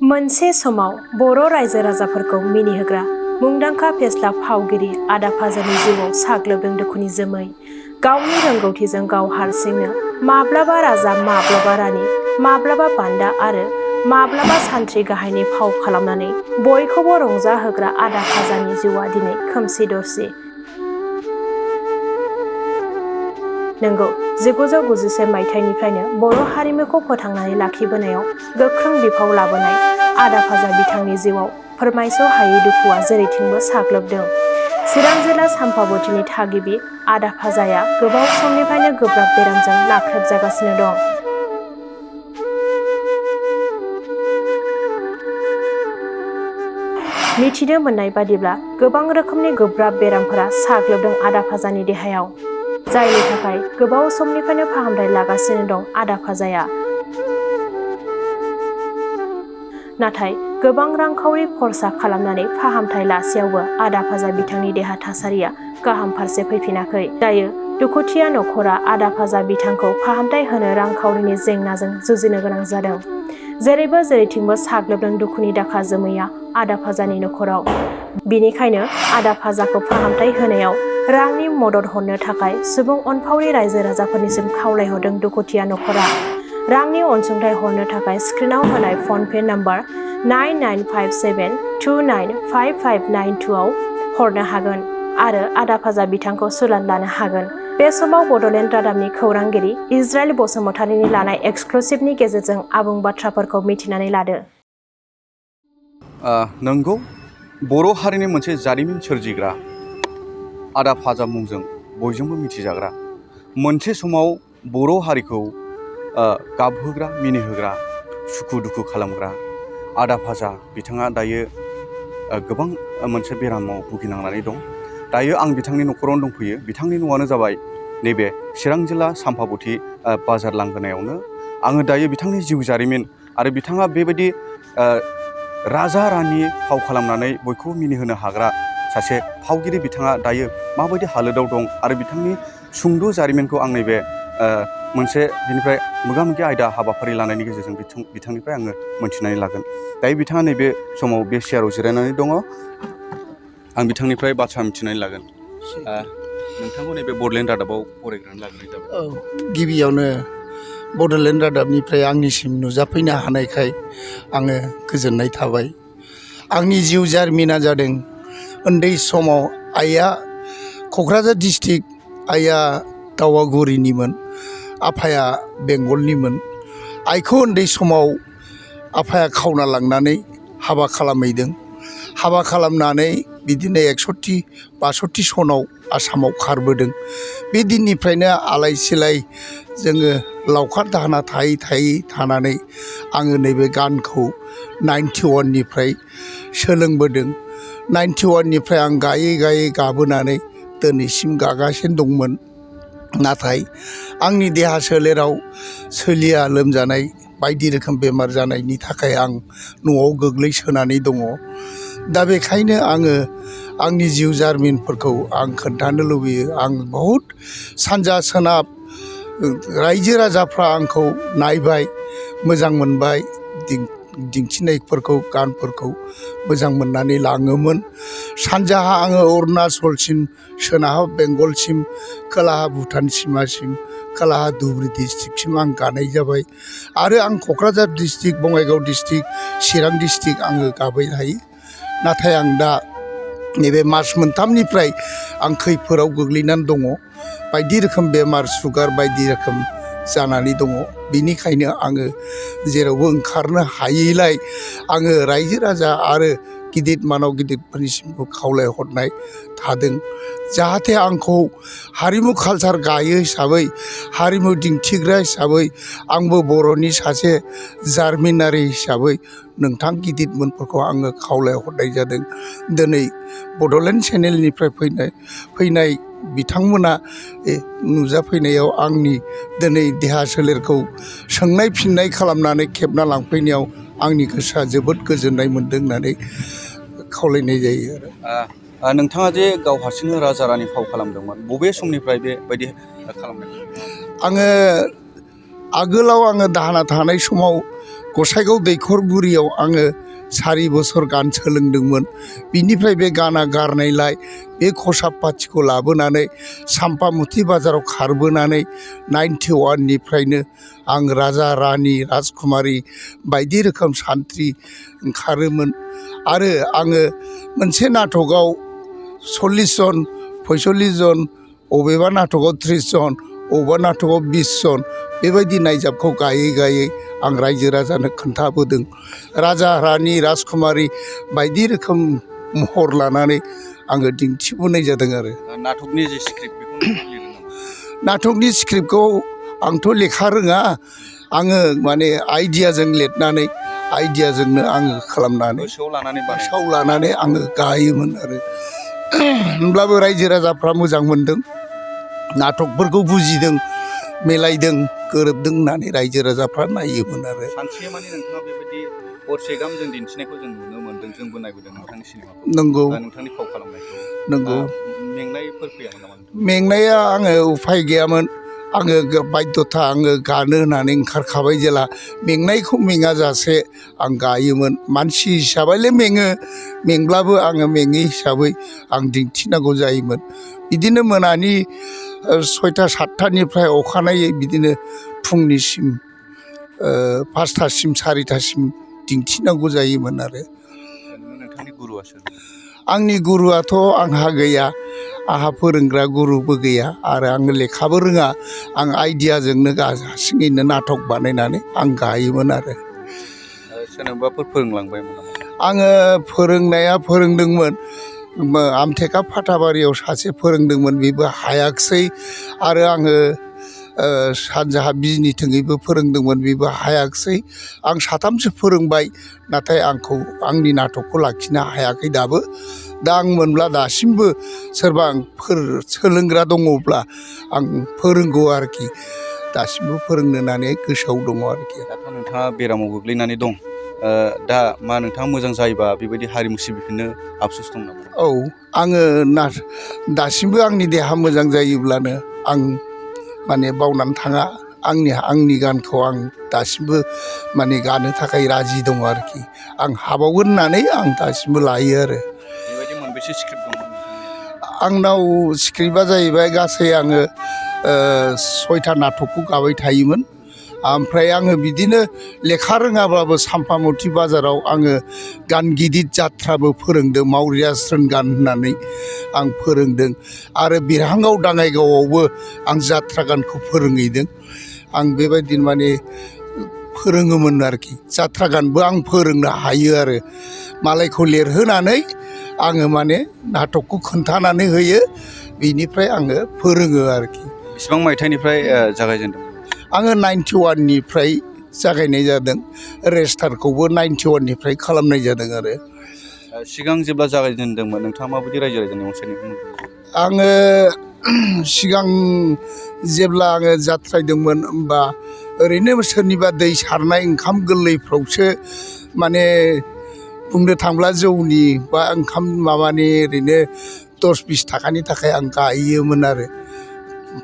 मोनसे समाव बर' रायजो राजाफोरखौ मिनिहोग्रा मुंदांखा फेस्ला फावगिरि आदा फाजानि जिउआव साग्लोबदों दुखुनि जोमै। गावनि रोंगौथिजों गाव हारसिंनो माब्लाबा राजा, माब्लाबा रानि, माब्लाबा बान्दा आरो माब्लाबा सान्थ्रि गाहायनि फाव खालामनानै बयखौबो रंजाहोग्रा आदा फाजानि जिउआ दिनै खोमसि दरसि। नंगौ, 1991 मायथाइनिफ्रायनो बर' हारिमुखौ फोथांनानै लाखिबोनायाव गोख्रों बिफाव लाबोनाय आदा फाजा बिथांनि जिउआव फोरमायस' हायै दुखुआ जेरैथिंबो साग्लोबदों। चिरां जिल्ला सामफाबतीनि थागिबि आदा फाजाया गोबाव समनिफ्रायनो गोब्राब बेरामजों नाख्रेबजागासिनो दं। मिथिनो मोननाय बादिब्ला गोबां रोखोमनि गोब्राब बेरामफोरा साग्लोबदों आदा फाजानि देहायाव, जायनि थाखाय गोबाव समनिफ्रायनो फाहामथाय लागासिनो दं आदा फाजाया। नाथाय गोबां रांखावरि खरसा खालामनानै फाहामथाय लासेयावबो आदा फाजा बिथांनि देहा थासारिया गाहाम फारसे फैफिनाखै। दायो दुखुथिया नखरा आदा फाजा बिथांखौ फाहामथाय होनो रांखावरिनि जेंनाजों जुजिनो गोनां जादों। जेरैबो जेरैथिंबो साग्लोबदों दुखुनि दाखा जोमैया आदा फाजानि नखराव। बिनिखायनो आदा फाजाखौ फाहामथाय होनायाव रांनि मदद हरनो थाखाय सुबुं अनफावरि रायजो राजाफोरनिसिम खावलायहरदों दुखुथिया नखरा। रांनि अनसुंथाइ हरनो थाखाय स्क्रिनाव होनाय फनपे नम्बर 9957295592 आव हरनो हागोन आरो आदा फाजा बिथांखौ सुलाद लानो हागोन। बे समाव बड'लेण्ड रादाबनि खौरांगिरि इज्राइल बसुमतारीनि लानाय एक्सक्लुसिभनि गेजेरजों आबुं बाथ्राफोरखौ मिथिनानै लादो। नंगौ, बर' हारिनि मोनसे जारिमिन सोरजिग्रा आदा फाजा मुंजों बयजोंबो मिथिजाग्रा, मोनसे समाव बर' हारिखौ गाबहोग्रा, मिनिहोग्रा, सुखु दुखु खालामग्रा आदा फाजा बिथाङा दायो गोबां मोनसे बेरामाव भुगिनांनानै दं। दायो आं बिथांनि न'खरावनो दंफैयो। बिथांनि न'आनो जाबाय नैबे चिरां जिल्ला सामफाबती बाजार लांगोनायावनो। आङो दायो बिथांनि जिउ जारिमिन आरो बिथाङा बेबायदि राजा रानि फाव खालामनानै बयखौबो मिनिहोनो हाग्रा सासे फावगिरि, बिथाङा दायो माबायदि हालोदाव दं आरो बिथांनि सुंद' जारिमिनखौ आं नैबे मोनसे बिनिफ्राय मोगा मोगि आयदा हाबाफारि लानायनि गेजेरजों बिथांनिफ्राय आङो मोन्थिनानै लागोन। दायो बिथाङा नैबे समाव बे चेयाराव जिरायनानै दङ। आं बिथांनिफ्राय बाथ्रा मिथिनानै लागोन। नोंथांखौ नैबे बड'लेण्ड रादाबाव फरायग्रोनानै लाग्रोनाय जाबाय। गिबियावनो बड'लेण्ड रादाबनिफ्राय आंनिसिम नुजाफैनो हानायखाय आङो गोजोननाय थाबाय। आंनि जिउ जारिमिना जादों, उन्दै समाव आइया क'क्राझार डिस्ट्रिक्ट, आइया दावागुरिनिमोन, आफाया बेंगलनिमोन। आइखौ उन्दै समाव आफाया खावना लांनानै हाबा खालामहैदों। हाबा खालामनानै बिदिनो 61-62 सनाव आसामाव खारबोदों। बे दिननिफ्रायनो आलाय सिलाय जोङो लावखार दाहोना थायै थायै थानानै आङो नैबे गानखौ 91 निफ्राय सोलोंबोदों। 91 निफ्राय आं गायै गायै गाबोनानै दिनैसिम गागासिनो दंमोन। नाथाय आंनि देहा सोलेराव सोलिया लोमजानाय बायदि रोखोम बेमार जानायनि थाखाय आं न'आव गोग्लैसोनानै दङ। दा बेखायनो आङो आंनि जिउ जारिमिनफोरखौ आं खोन्थानो लुबैयो। आं बहुद सानजा सोनाब रायजो राजाफ्रा आंखौ नायबाय, मोजां मोनबाय, दिन्थिनायफोरखौ गानफोरखौ मोजां मोननानै लाङोमोन। सानजाहा आङो अरुणाचलसिम, सोनाबहा बेंगलसिम, खोलाहा भुटान सिमासिम, खोलाहा धुबुरि डिस्ट्रिक्टसिम आं गानाय जाबाय। आरो आं क'क्राझार डिस्ट्रिक्ट, बङाइगाव डिस्ट्रिक्ट, चिरां डिस्ट्रिक्ट आङो गाबाय थायो। नाथाय आं दा नैबे मास मोनथामनिफ्राय आं खैफोदाव गोग्लैनानै दङ। बायदि रोखोम बेमार, सुगार बायदि रोखोम जानानै दङ। बेनिखायनो आङो जेरावबो ओंखारनो हायैलाय आङो रायजो राजा आरो गिदिर मानाव गिदिरफोरनिसिमबो खावलायहरनाय थादों, जाहाथे आंखौ हारिमु कालसार गायो हिसाबै, हारिमु दिन्थिग्रा हिसाबै, आंबो बर'नि सासे जारिमिनारि हिसाबै नोंथां गिदिरमोनफोरखौ आङो खावलायहरनाय जादों। दिनै बड'लेण्ड चेनेलनिफ्राय फैनाय बिथांमोना नुजाफैनायाव आंनि दिनै देहा सोलेरखौ सोंनाय फिननाय खालामनानै खेबना लांफैनायाव आंनि गोसोआ जोबोद गोजोननाय मोन्दों होननानै खावलायनाय जायो आरो। नोंथाङा जे गाव हारसिंनो राजा रानि फाव खालामदोंमोन, बबे समनिफ्राय बेबायदि खालामनाय? आङो आगोलाव दाहोना थानाय समाव गसाइगाव दैखरगुरियाव आङो 4 बोसोर गान सोलोंदोंमोन। बिनिफ्राय बे गाना गारनायलाय बे खसाब पाथिखौ लाबोनानै साम्पामुथि बाजाराव खारबोनानै 91 निफ्रायनो आं राजा रानि राजकुमारी बायदि रोखोम सान्थ्रि ओंखारोमोन। आरो आङो मोनसे नाटकआव 40 जन 45 जन, अबेबा नाटकआव 30 जन, अबेबा नाटकआव 20 जन बेबायदि नायजाबखौ गायै गायै आं रायजो राजानो खोन्थाबोदों। राजा रानि राजकुमारी बायदि रोखोम महर लानानै आङो दिन्थिबोनाय जादों आरो। नाटकनि जे स्क्रिप्ट बेखौ नोंथाङा लिरदों नामा? नाटकनि स्क्रिप्टखौ आंथ' लेखा रोङा, आङो माने आइडियाजों लिरनानै आइडियाजोंनो आङो खालामनानै गोसोआव लानानै आङो गायोमोन आरो। होमब्लाबो रायजो राजाफ्रा मोजां मोनदों, नाटकफोरखौ बुजिदों, मिलायदों, गोरोबदों होननानै रायजो राजाफ्रा नायोमोन आरो। सानसे माने नोंथाङा बेबायदि हरसे गाहाम जों दिन्थिनायखौ जों नुनो मोन्दों, जोंबो नायबोदों नोंथांनि सिनेमाखौ। नंगौ, नोंथांनि फाव खालामनायखौ। नंगौ। मेंनायफोर फैयामोन नामा? मेंनाया आङो उफाय गैयामोन। आङो बायध'था आङो गानो होननानै ओंखारखाबाय जेला मेंनायखौ मेङाजासे आं गायोमोन। मानसि हिसाबैलाय मेंब्लाबो आङो मेङि हिसाबै आं दिन्थिनांगौ जायोमोन। बिदिनो मोनानि 6टा 7टानिफ्राय अखानायै बिदिनो फुंनिसिम 5टासिम 4टासिम दिन्थिनांगौ जायोमोन आरो। नोंथांनि गुरुआ सोर? आंनि गुरुआथ' आंहा गैया, आंहा फोरोंग्रा गुरुबो गैया आरो आङो लेखाबो रोङा। आं आइडियाजोंनो हारसिङैनो नाटक बानायनानै आं गायोमोन आरो। सोरनोबाफोर फोरोंलांबायमोन नामा? आङो फोरोंनाया फोरोंदोंमोन। आमथेखा फाथाबारियाव सासे फोरोंदोंमोन, बेबो हायाखिसै। आरो आङो सानजाहा बिजनि थिङैबो फोरोंदोंमोन, बेबो हायाखिसै। आं 3सो फोरोंबाय, नाथाय आंनि नाटकखौ लाखिनो हायाखै दाबो। दा आं मोनब्ला दासिमबो सोरबा सोलोंग्रा दङब्ला आं फोरोंगौ आरोखि। दासिमबो फोरोंनो होननानै गोसोआव दङ आरोखि। दाथ' नोंथाङा बेरामाव गोग्लैनानै दं। दा नोंथाङा मोजां जायोबा बेबायदि हारिमु सिबिफिननो आफसुस दं नामा? औ, आङो दासिमबो आंनि देहा मोजां जायोब्लानो आं माने बावनानै थाङा। आंनि गानखौ आं दासिमबो माने गानो थाखाय राजि दङ आरोखि। आं हाबावगोन होननानै आं दासिमबो लायो आरो। बेबायदि मोनबेसे स्क्रिप्ट दंमोन? आंनाव स्क्रिप्टआ जाहैबाय गासै आङो 6टा नाटकखौ गाबाय थायोमोन। ओमफ्राय आङो बिदिनो लेखा रोङाब्लाबो साम्पामुथि बाजाराव आङो गान गिदिर जाथ्राबो फोरोंदों, मावरिया स्रोन गान होननानै आं फोरोंदों। आरो बिरहांगाव दाङाइगावआवबो आं जाथ्रा गानखौ फोरोंहैदों। आं बेबायदिनो माने फोरोङोमोन आरोखि। जाथ्रा गानबो आं फोरोंनो हायो आरो। मालायखौ लिरहोनानै आङो माने नाटकखौ खोन्थानानै होयो, बिनिफ्राय आङो फोरोङो आरोखि। बेसेबां मायथाइनिफ्राय जागायजेनदों? आङो 91 निफ्राय जागायनाय जादों। रेजिस्टारखौबो 91 निफ्राय खालामनाय जादों आरो। सिगां जेब्ला जागायजेनदोंमोन नोंथाङा माबायदि रायजो राजानि अनसायनायखौ मोनदों? आङो सिगां जेब्ला आङो जाथ्रायदोंमोन, होमबा ओरैनो सोरनिबा दै सारनाय ओंखाम गोरलैफ्रावसो माने बुंनो थांब्ला जौनि बा ओंखाम माबानि ओरैनो 10-20 थाखानि थाखाय आं गायोमोन आरो।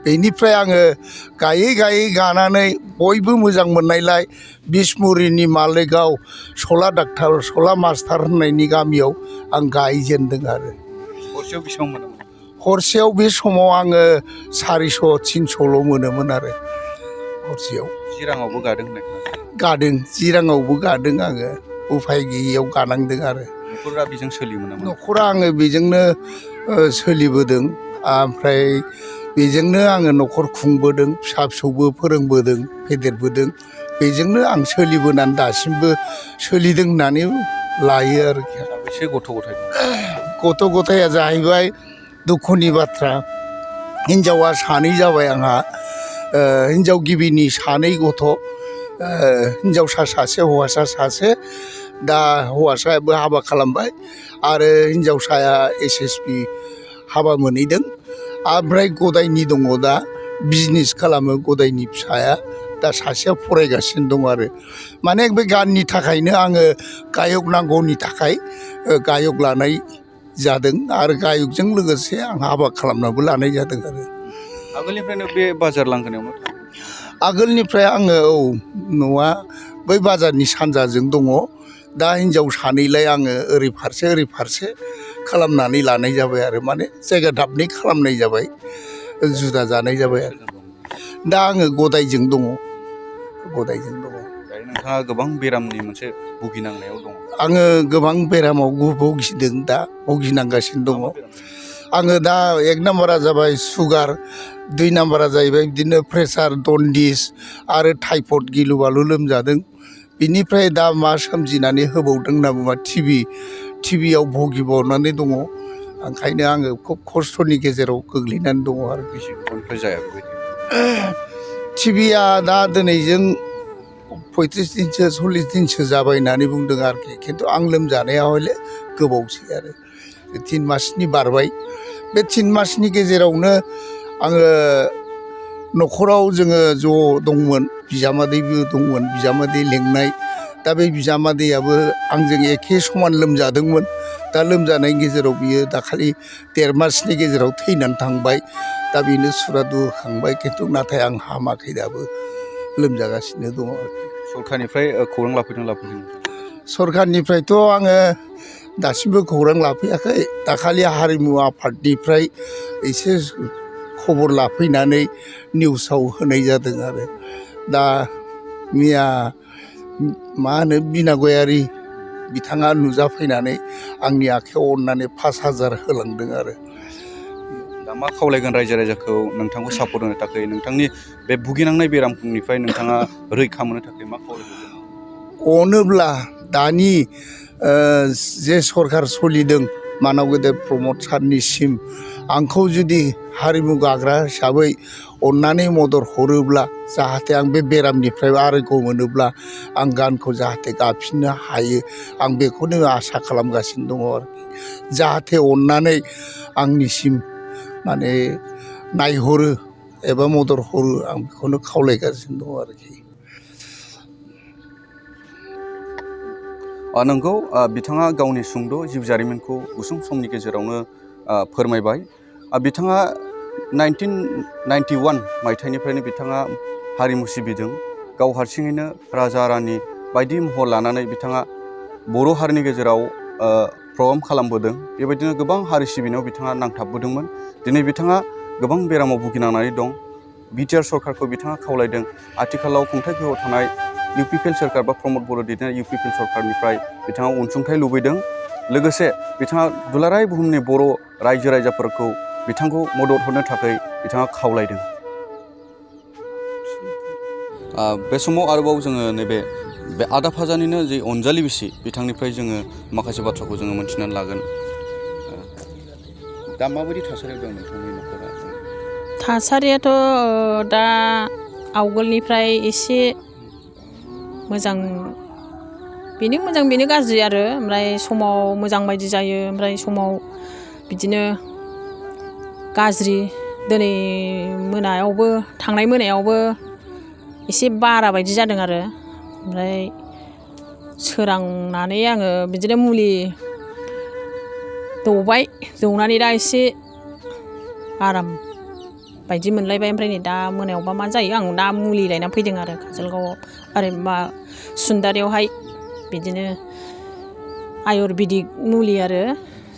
बेनिफ्राय आङो गायै गायै गानानै बयबो मोजां मोननायलाय बिसमुरिनि मालिगाव सला मास्टार होननायनि गामियाव आं गायजेनदों आरो। हरसेयाव बेसेबां मोनोमोन? हरसेयाव बे समाव आङो 400-300ल' मोनोमोन आरो हरसेयाव। 10 राङावबो गादों होननाय खोनादों? गादों, 10 राङावबो गादों आङो। उफाय गैयैयाव गानांदों आरो। न'खरा बेजों सोलियोमोन नामा? न'खरा आङो बेजोंनो सोलिबोदों। ओमफ्राय बेजोंनो आङो न'खर खुंबोदों, फिसा फिसौबो फोरोंबोदों, फेदेरबोदों। बेजोंनो आं सोलिबोनानै दासिमबो सोलिदों होननानै लायो आरोखि। साबेसे गथ' गथाय दं? गथ' गथाया जाहैबाय दुखुनि बाथ्रा। हिनजावा 2 जाबाय आंहा। हिनजाव गिबिनि 2 गथ', हिनजावसा 1, हौवासा 1। दा हौवासायाबो हाबा खालामबाय आरो हिनजावसाया SSB हाबा मोनहैदों। ओमफ्राय गदायनि दङ, दा बिजनेस खालामो गदायनि फिसाया। दा सासेया फरायगासिनो दं आरो। माने बे गाननि थाखायनो आङो गायक नांगौनि थाखाय गायक लानाय जादों आरो गायकजों लोगोसे आं हाबा खालामनाबो लानाय जादों आरो। आगोलनिफ्रायनो बे बाजार लांगोनायावनो थायो? आगोलनिफ्राय आङो, औ, न'आ बै बाजारनि सानजाजों दङ। दा हिनजाव सानैलाय आङो ओरै फारसे खालामनानै लानाय जाबाय आरो माने जायगा दाबनै खालामनाय जाबाय, जुदा जानाय जाबाय आरो। दा आङो गदायजों दङ। दायो नोंथाङा गोबां बेरामनि मोनसे भुगिनांनायाव दङ। आङो गोबां बेरामाव भुगिदों, दा भुगिनांगासिनो दङ। आङो दा 1 नाम्बारा जाबाय सुगार, 2 नाम्बारा जाहैबाय बिदिनो प्रेसार, जन्दिस आरो टाइफड गिलु बालु लोमजादों। बिनिफ्राय दा मा सोमजिनानै होबावदों होनना बुङोबा टिभियाव भुगिबावनानै दङ। ओंखायनो आङो खुब खस्थ'नि गेजेराव गोग्लैनानै दङ आरो। टिभिया दा दिनैजों 35 दिनसो 40 दिनसो जाबाय होननानै बुंदों आरोखि। खिन्थु आं लोमजानाया हले गोबावसै आरो 3 मासनि बारबाय। बे 3 मासनि गेजेरावनो आङो न'खराव जोङो ज' दंमोन, बिजामादैबो दंमोन, बिजामादै लेंनाय। दा बे बिजामादैयाबो आंजों एखे समान लोमजादोंमोन। दा लोमजानायनि गेजेराव बियो दाखालि 1.5 मासनि गेजेराव थैनानै थांबाय। दा बेनो सुरादु होखांबाय, खिन्थु नाथाय आं हामाखै, दाबो लोमजागासिनो दङ आरोखि। सरखारनिफ्राय खौरां लाफैदों? सरखारनिफ्रायथ' आङो दासिमबो खौरां लाफैयाखै। दाखालि हारिमु आफादनिफ्राय एसे खबर लाफैनानै निउसाव होनाय जादों आरो। दा मैया मा होनो बिना गयारि बिथाङा नुजाफैनानै आंनि आखायाव अननानै 5,000 होलांदों आरो। दा मा खावलायगोन रायजो राजाखौ नोंथांखौ सापर्ट होनो थाखाय, नोंथांनि बे भुगिनांनाय बेरामनिफ्राय नोंथाङा रैखा मोननो थाखाय मा खावलायगोन? अनोब्ला दानि जे सरखार सोलिदों मानाव गेदेर प्रमद सारनिसिम आंखौ जुदि हारिमु गाग्रा हिसाबै अननानै मदद हरोब्ला, जाहाथे आं बे बेरामनिफ्राय आरोग्य मोनोब्ला आं गानखौ जाहाथे गाफिननो हायो, आं बेखौनो आसा खालामगासिनो दङ आरोखि। जाहाथे अननानै आंनिसिम माने नायहरो एबा मदद हरो, आं बेखौनो खावलायगासिनो दङ आरोखि। नंगौ, बिथाङा गावनि सुंद' जिउ जारिमिनखौ गुसुं समनि गेजेरावनो फोरमायबाय। बिथाङा 1991 मायथाइनिफ्रायनो बिथाङा हारिमु सिबिदों। गाव हारसिङैनो राजा रानि बायदि महर लानानै बिथाङा बर' हारिनि गेजेराव प्रग्राम खालामबोदों। बेबायदिनो गोबां हारि सिबिनायाव बिथाङा नांथाबबोदोंमोन। दिनै बिथाङा गोबां बेरामाव भुगिनांनानै दं। बिटिआर सरकारखौ बिथाङा खावलायदों, आथिखालाव खुंथाय गोहोआव थानाय इउपिपिएल सरकार बा प्रमद बर' दैदेननाय इउपिपिएल सरकारनिफ्राय बिथाङा अनसुंथाइ लुबैदों। लोगोसे बिथाङा दुलाराय बुहुमनि बर' रायजो राजाफोरखौ बिथांखौ मदद हरनो थाखाय बिथाङा खावलायदों। बे समाव आरोबाव जोङो नैबे आदा फाजानिनो जे अनजालि बिसि, बिथांनिफ्राय जोङो माखासे बाथ्राखौ जोङो मोनथिनानै लागोन। दा माबायदि थासारियाव दं नोंथांनि न'खरा? थासारियाथ' दा आवगोलनिफ्राय एसे मोजां, बेनो मोजां बेनो गाज्रि आरो। ओमफ्राय समाव मोजां बायदि जायो, ओमफ्राय समाव बिदिनो गाज्रि। दिनै मोनायावबो, थांनाय मोनायावबो एसे बारा बायदि जादों आरो। ओमफ्राय सोरांनानै आङो बिदिनो मुलि दौबाय, दौनानै दा एसे आराम बायदि मोनलायबाय। ओमफ्राय नै दा मोनायावबा मा जायो, आं दा मुलि लायनानै फैदों आरो काजलगावआव, आरो सुन्दारियावहाय। बिदिनो आयुर्वेदिक मुलि आरो,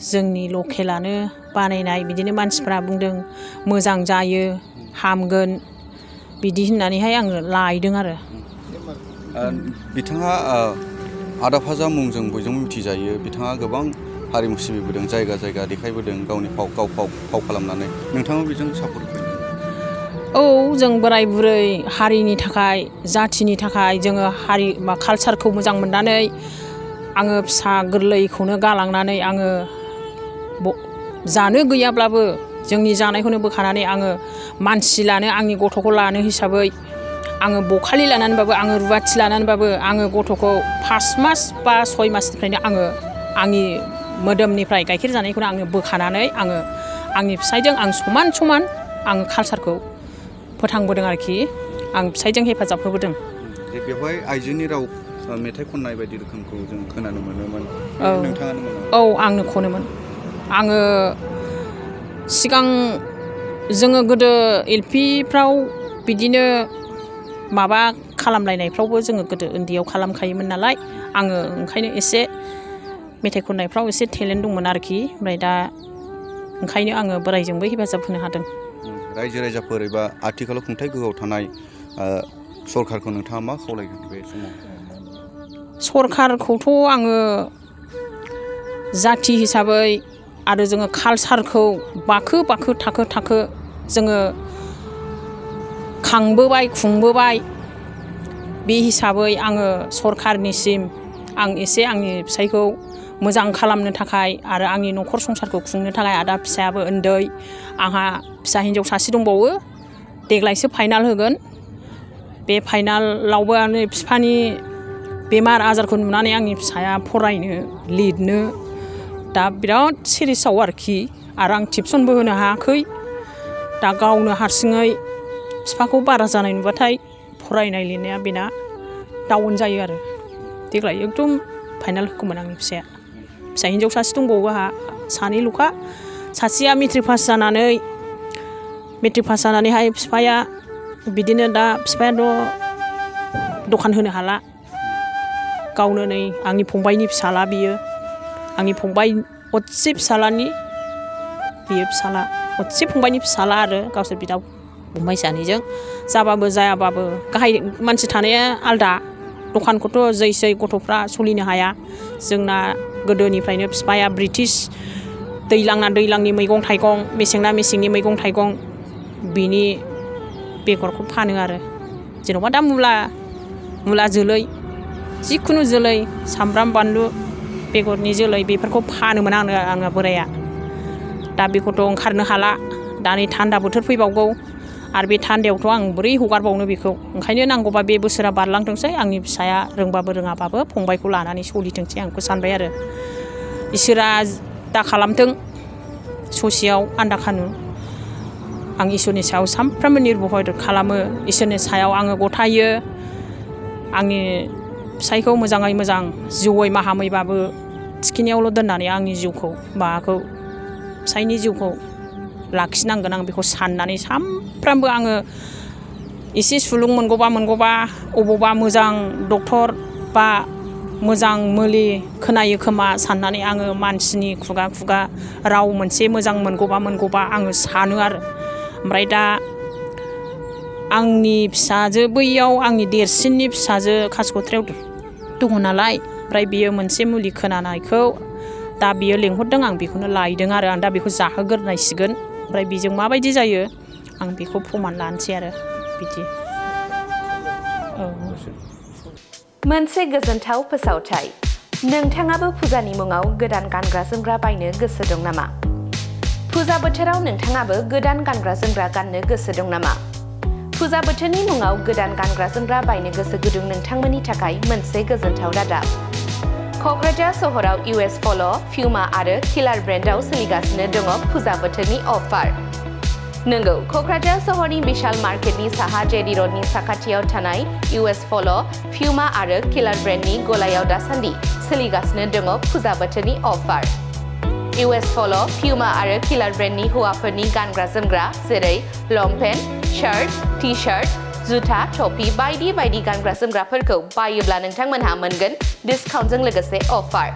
जोंनि लकेलानो बानायनाय। बिदिनो मानसिफ्रा बुंदों मोजां जायो, हामगोन, बिदि होननानैहाय आङो लायदों आरो। बिथाङा आदा फाजा मुंजों बयजोंबो मिथिजायो। बिथाङा गोबां हारिमु सिबिबोदों, जायगा जायगा देखायबोदों गावनि फाव खालामनानै। नोंथाङा बेजों सापर्ट होयो? औ, जों बोराय बुरै हारिनि थाखाय, जाथिनि थाखाय जोङो हारि कालसारखौ मोजां मोननानै आङो फिसा गोरलैखौनो गालांनानै आङो जानो गैयाब्लाबो जोंनि जानायखौनो बोखानानै आङो मानसि लानो, आंनि गथ'खौ लानो हिसाबै आङो बखालि लानानैबाबो, आङो रुवाथि लानानैबाबो आङो गथ'खौ 5 मास बा 6 मासनिफ्रायनो आङो आंनि मोदोमनिफ्राय गाइखेर जानायखौनो आङो बोखानानै आङो आंनि फिसायजों आं समान समान आङो कालसारखौ फोथांबोदों आरोखि। आं फिसायजों हेफाजाब होबोदों। बेवहाय आइजोनि राव मेथाइ खननाय बायदि रोखोमखौ जों खोनानो मोनोमोन। नोंथाङानो मोनो? औ, आंनो खनोमोन। आङो सिगां जोङो गोदो एलपिफ्राव बिदिनो माबा खालामलायनायफ्रावबो जोङो गोदो उन्दैयाव खालामखायोमोन नालाय आङो ओंखायनो एसे मेथाइ खननायफ्राव एसे टेलेन्ट दंमोन आरोखि ओमफ्राय दा ओंखायनो आङो बोरायजोंबो हेफाजाब होनो हादों। रायजो राजाफोर एबा आथिखालाव खुंथाइ गोहोआव थानाय सरकारखौ नोंथाङा मा खावलायगोन बे समाव? सरकारखौथ' आङो जाथि हिसाबै आरो जोङो कालसारखौ बाखो बाखो थाखो थाखो जोङो खांबोबाय खुंबोबाय बे हिसाबै आङो सरकारनिसिम आं एसे आंनि फिसायखौ मोजां खालामनो थाखाय आरो आंनि न'खर संसारखौ खुंनो थाखाय आदा फिसायाबो उन्दै आंहा फिसा हिन्जाव सासे दंबावो देग्लायसो फाइनाल होगोन बे फाइनालावबो आंनि बिफानि बेमार आजारखौ नुनानै आंनि फिसाया फरायनो लिरनो दा बिराद सिरिसाव आरोखि आरो आं टिउसनबो होनो हायाखै दा गावनो हारसिङै बिफाखौ बारा जानाय नुबाथाय फरायनाय लिरनाया बेना डाउन जायो आरो देग्लाय एकदम फाइनाल होगौमोन आंनि फिसाया फिसा हिन्जाव सासे दंबावो आंहा सानैल'खा सासेया मेट्रिक पास जानानैहाय बिफाया बिदिनो दा बिफायाथ' दखान होनो हाला गावनो नै आंनि फंबायनि फिसाला बियो आंनि फंबाय असे फिसालानि बियो फिसाला असे फंबायनि फिसाला आरो गावसोर बिदा फंबाय सानैजों जाबाबो जायाबाबो गाहाय मानसि थानाया आलदा दखानखौथ' जै गथ'फ्रा सोलिनो हाया जोंना गोदोनिफ्रायनो बिफाया ब्रिटिश दैज्लांना दैज्लांनि मैगं थाइगं मेसेंना मेसेंनि मैगं थाइगं बिनि बेगरखौ फानो आरो जेन'बा दा मुला जोलै जिखुनु जोलै सामब्राम बानलु बेगरनि जोलै बेफोरखौ फानोमोन आङो बोराया दा बेखौथ' ओंखारनो हाला दा नै थान्दा बोथोर फैबावगौ आरो बे थान्दायावथ' आं बोरै हगारबावनो बेखौ ओंखायनो नांगौबा बे बोसोरा बारलांथोंसै आंनि फिसाया रोंबाबो रोङाबाबो फंबायखौ लानानै सोलिथोंसै आं बेखौ सानबाय आरो इसोरा दा खालामथों ससेयाव आन्दा खानु आं इसोरनि सायाव सानफ्रामबो निर्भर खालामो इसोरनि सायाव आङो गथायो आंनि फिसायखौ मोजाङै मोजां जिउयै माहामैबाबो थिखिनियावल' दोननानै आंनि जिउखौ माबाखौ फिसायनि जिउखौ लाखिनांगोन आं बेखौ साननानै सानफ्रामबो आङो एसे सुलुं मोनगौबा अबावबा मोजां डक्टर बा मोजां मुलि खोनायो खोमा साननानै आङो मानसिनि खुगा राव मोनसे मोजां मोनगौबा आङो सानो आरो ओमफ्राय दा आंनि फिसाजो बैयाव आंनि देरसिननि फिसाजो कासिक'त्रायाव दङ नालाय ओमफ्राय बियो मोनसे मुलि खोनानायखौ दा बियो लेंहरदों आं बेखौनो लायदों आरो आं दा बेखौ जाहोग्रोनायसिगोन ओमफ्राय बेजों माबायदि जायो आं बेखौ प्रमान लानोसै आरो बिदि मोनसे गोजोनथाव फोसावथाय नोंथाङाबो फुजानि मुङाव गोदान गानग्रा जोमग्रा बायनो गोसो दं नामा? फुजा बोथोराव नोंथाङाबो गोदान गानग्रा जोमग्रा गाननो गोसो दं नामा? फुजा बोथोरनि मुङाव गोदान गानग्रा जोमग्रा बायनो गोसो गुदुं नोंथांमोननि थाखाय मोनसे गोजोनथाव रादाब। क'क्राझार सहराव US पल', प्युमा आरो किलार ब्रेन्डआव सोलिगासिनो दङ फुजा बोथोरनि अफार। नंगौ, क'क्राझार सहरनि बिशाल मार्केटनि साहा जेडी रडनि साखाथियाव थानाय US पल', प्युमा आरो किलार ब्रेन्डनि गलायाव दासान्दि सोलिगासिनो दङ फुजा बोथोरनि अफार। US पल', प्युमा आरो किलार ब्रेन्डनि हौवाफोरनि गानग्रा जोमग्रा जेरै लंपेन्ट, शार्ट, टि-शार्ट, जुथा, टपि बायदि बायदि गानग्रा जोमग्राफोरखौ बायोब्ला नोंथांमोनहा मोनगोन डिसकाउन्टजों लोगोसे अफार।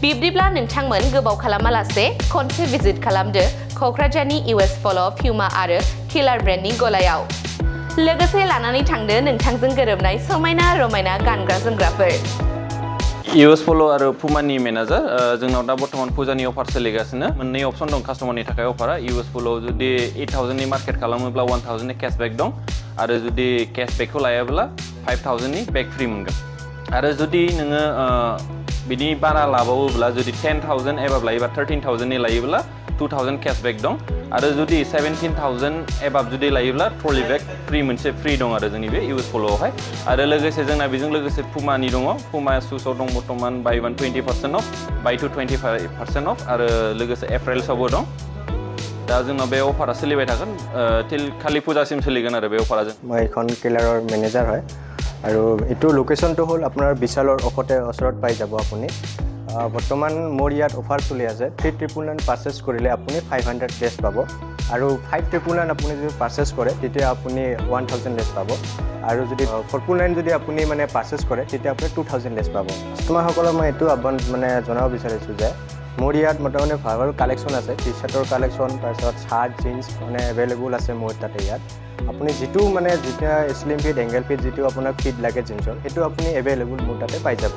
बिब्दिब्ला नोंथांमोन गोबाव खालामालासे खनसे भिजिट खालामदो क'क्राझारनि US पल', प्युमा आरो किलार ब्रेन्डनि गलायाव। लोगोसे लानानै थांदो नोंथांजों गोरोबनाय समायना रमायना गानग्रा जोमग्राफोर। US पल' आरो पुमानि मेनेजार जोंनाव दा बर्थमान फुजानि अफार सोलिगासिनो मोननै अपसन दं कास्टमारनि थाखाय अफारा US पल' जुदि 8000नि मार्केट खालामोब्ला 1000नि केशबेक दं आरो जुदि केशबेकखौ लायाब्ला 5000नि बेक फ्रि मोनगोन आरो जुदि नोङो बिनि बारा लाबावोब्ला जुदि 10000 एबाब लायोबा 13000नि लायोब्ला 2000 केशबेक दं आरो जुदि 17000 एबाब जुदि लायोब्ला ट्रलि बेग फ्रि मोनसे फ्रि दं आरो जोंनि बे US पल'आवहाय आरो लोगोसे जोंना बेजों लोगोसे पुमानि दङ पुमा शुसआव दं बर्थमान बाय 1 20% अफ बाय 2 25% अफ आरो लोगोसे एप्रिल्सआवबो दं दा जोंनाव बे अफारा सोलिबाय थागोन टिल खालि फुजासिम सोलिगोन आरो बे अफारा जों মই এখন কিলাৰৰ মেনেজাৰ হয় আৰু এইটো লোকেশ্যনটো হ'ল আপোনাৰ বিশালৰ ওচৰত পাই যাব আপুনি বৰ্তমান মোৰ ইয়াত অফাৰ চলি আছে 3999 পাৰ্চেছ কৰিলে আপুনি 500 কেছ পাব আৰু 599 আপুনি যদি পাৰ্চেছ কৰে তেতিয়া আপুনি 1000 লেছ পাব আৰু যদি 499 যদি আপুনি মানে পাৰ্চেছ কৰে তেতিয়া আপুনি 2000 লেছ পাব কাষ্টমাৰসকলক মই এইটো আহ্বান মানে জনাব বিচাৰিছোঁ যে মোৰ ইয়াত মোটামুটি ভাল কালেকশ্যন আছে টি চাৰ্টৰ কালেকশ্যন তাৰপিছত চাৰ্ট জিন্স মানে এভেইলেবল আছে মোৰ তাতে ইয়াত আপুনি যিটো মানে যেতিয়া স্লিম ফিট এংগেল ফিট যিটো আপোনাক ফিট লাগে জিন্সৰ সেইটো আপুনি এভেইলেবল মোৰ তাতে পাই যাব